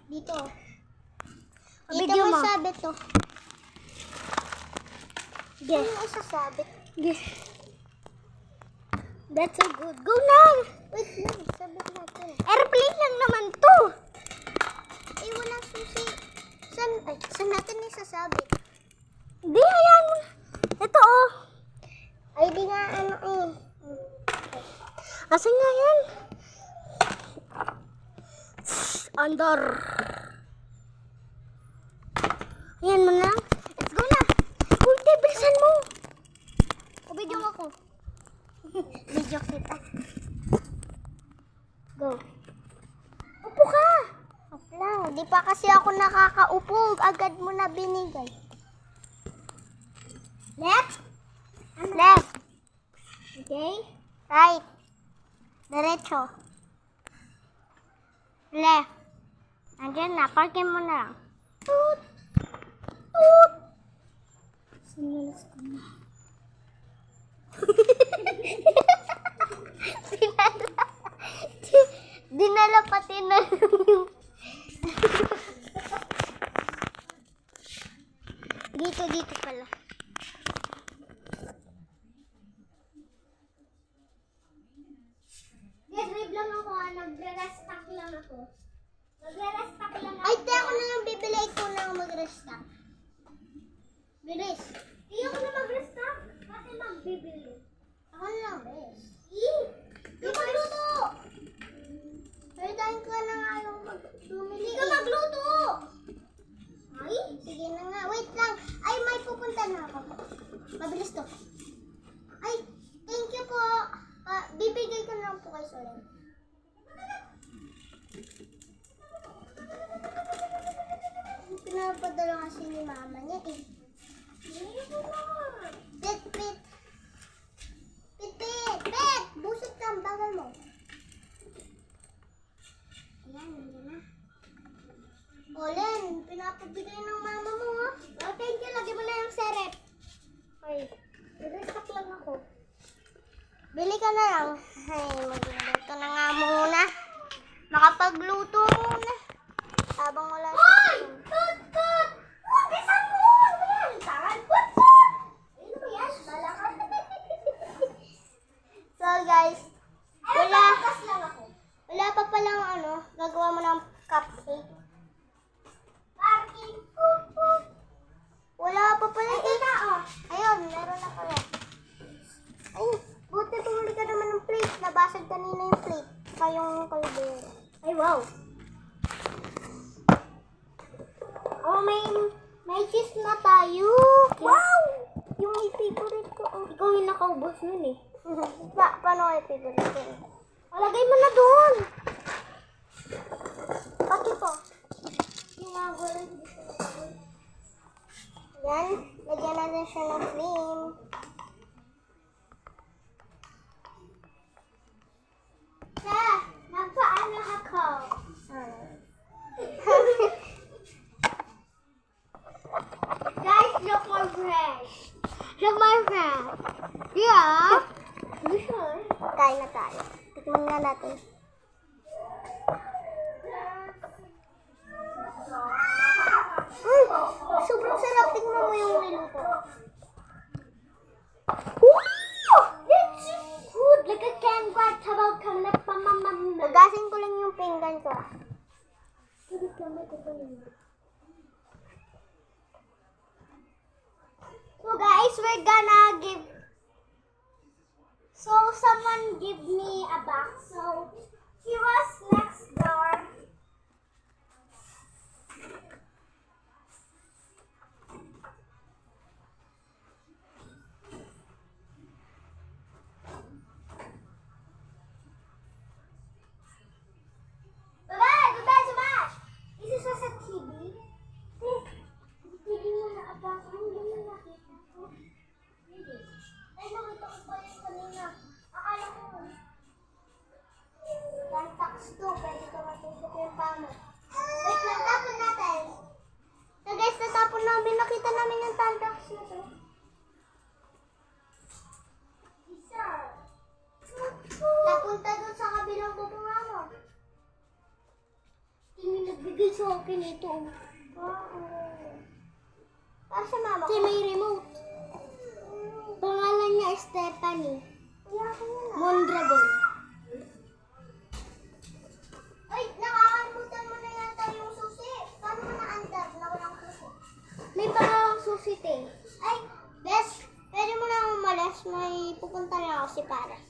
Dito. Dito mo sabit to. Yeah. Ano isasabit? Yeah. That's so good. Go na! Wait lang, sabit natin. Airplane lang naman to. Eh, walang susi. Saan natin isasabit? Hindi, ayan mo. Ito oh. Ay, di nga ano eh. Asan nga yan? Under. Ayan mo na. Let's go na. Kulte, bilisan mo. Video mo ako. Video kita. Go. Upo ka. Up lang. Di pa kasi ako nakakaupo. Agad mo na binigay. Left. Left. Okay. Right. Diretso. Left. Andiyan na. Parkin mo na lang. Toot. Toot. Sinilas ko na. Dinala pati na yung... dito pala. Nag-drive lang ako, nagre-restock lang ako. Nagre-restock lang ako. Ay, te, ako na lang bibili. Ikaw na ang mag-restock. Bilis. Iyo ko na mag-restock. Bakit magbibili? Ako na lang, bes. Ikaw magluto! Pero dahil ko na nga yung bumili. Ikaw magluto! Ay? Sige na nga. Wait lang. Ay, may pupunta na ako. Mabilis to. Ay, thank you po. Bibigay ko na lang po kay Solen. Pinapadala kasi ni mama niya eh. Pit, pit. Pit, pit, pit. Busit ka ang bagal mo. Ayan, nandiyan na. Olen, pinapabigay ng mama mo ha. Oh, thank you. Lagi mo na yung seret. Ay, Nag-restock lang ako. bili ka na lang. Ay, magluluto na nga muna. Makapagluto muna. Habang wala Hoy! siya. Tut! Tut! Bisan mo! Wala yung tangan. Put! Put! Ano ba yan? Bala ka. So guys, Wala. Bakas lang ako. wala pa palang ano, gagawa mo ng cupcake. Parking. Put! Put! Wala pa pala. Ito na, oh. Ayun, meron na pala. Ay, buti tumuli ka naman ng plate. Nabasag kanina yung plate. Pa yung kaldero. Ay, wow. Oh, may cheese na tayo. Wow! Yung may favorite ko. Oh. Ikaw yung nakaubos nun eh. Paano kayo favorite ko? Lagay mo na doon. Pati po. Yan. Lagyan natin siya ng flame. Nagpaano ako? Guys, look my fresh. Look my friend. Yeah. You sure? Kain na tayo. Tikman na natin. Sobrang sarap. Tingnan mo yung niluto. Wow! That's so good. Like a canvas. Habang kami pamamam na. Hugasin ko lang yung pinggan ko. So guys, we're gonna give. So someone give me a box. So he was next door. Bye-bye! Goodbye so much! This is just a TV. TV mo na abang. Hindi mo nakita ko. Hindi. Ay, nakita ko pa yun kanina. Akala ko. Tantax to. sa akin ito. Sa mama Kasi ko. may remote. Pangalan niya Stephanie. Kaya ko yun ah. Mondragon. Ay, nakakalimutan mo na yata yung susi. Paano mo na-andar na walang susi? May pangalang susi, te. Ay, Bes, pwede mo na umalis. May pupunta na ako si Paras.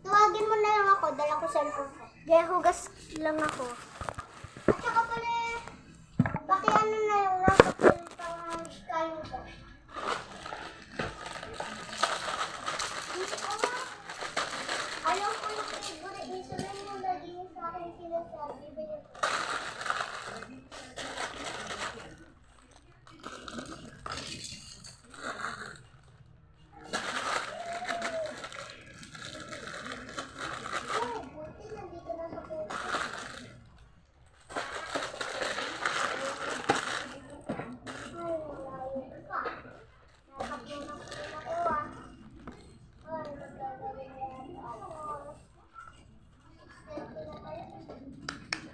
Tuwagin mo na lang ako. Dala ko cellphone ko. Kaya hugas lang ako. At saka pala, pakiano na yung nasa pang-kain ko. Ayaw ko yung favorite ni Sulan yung lagi niya sa akin sinasabi. Bibili ko. Ay, buti nandito na sa puso. Ay, malayo pa. Nakapulong ako ah. Ay, magagaling na ako. Swerte na tayo.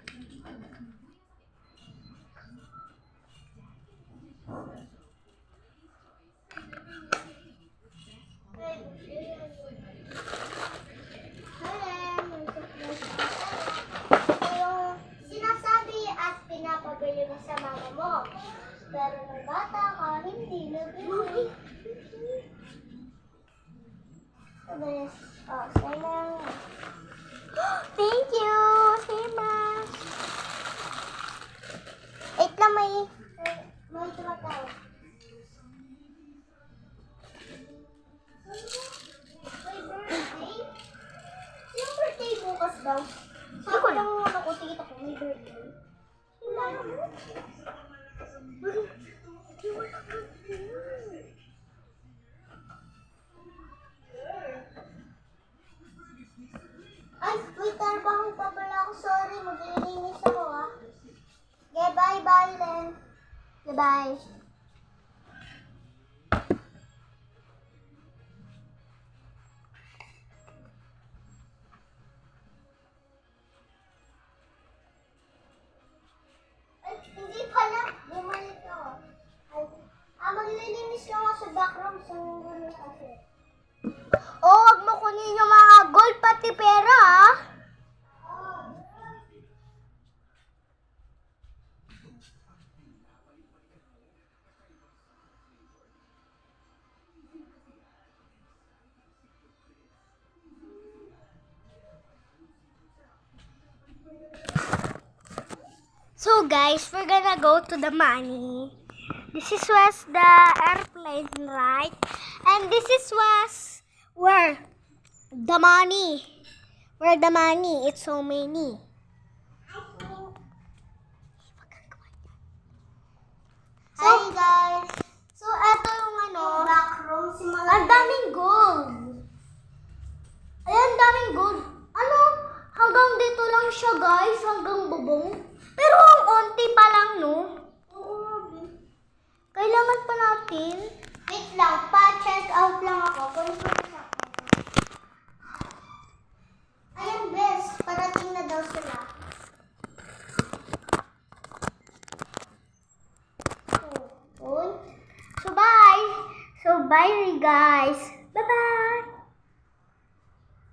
Yung sinasabi at pinapabili mo sa mama mo. Pero nung bata ka, hindi nabili. Sabes, sa'yo lang. Thank you so much. Wait lang, may tumatawag. May birthday? Yung birthday bukas daw. Sabi lang muna ko, tikita ko, may birthday. Wala mo. Ay, may trabaho pa pala ako. Sorry, maglilinis ako ah. Okay, bye-bye, Len. Goodbye. Ay, hindi pala. Bumalik ako. Ay, maglilinis lang ako sa background sa mga kasi. Oh, wag mo kunin yung mga gold pati pera, ah. So guys, we're gonna go to the money. This is was the airplane, right? And this is was where the money. Where the money? It's so many. Hi, guys. So eto yung ano, Backroom, si Malaki. ang daming gold. Ayan, daming gold. Ano? Hanggang dito lang siya, guys. Hanggang bubong. Pero ang onti pa lang, no? Oo, Kailangan pa natin. wait lang, pa-check out lang ako. Confirm ako. Ayan, Bes. Parating na daw sila. So, bye. So, bye, guys. Bye-bye.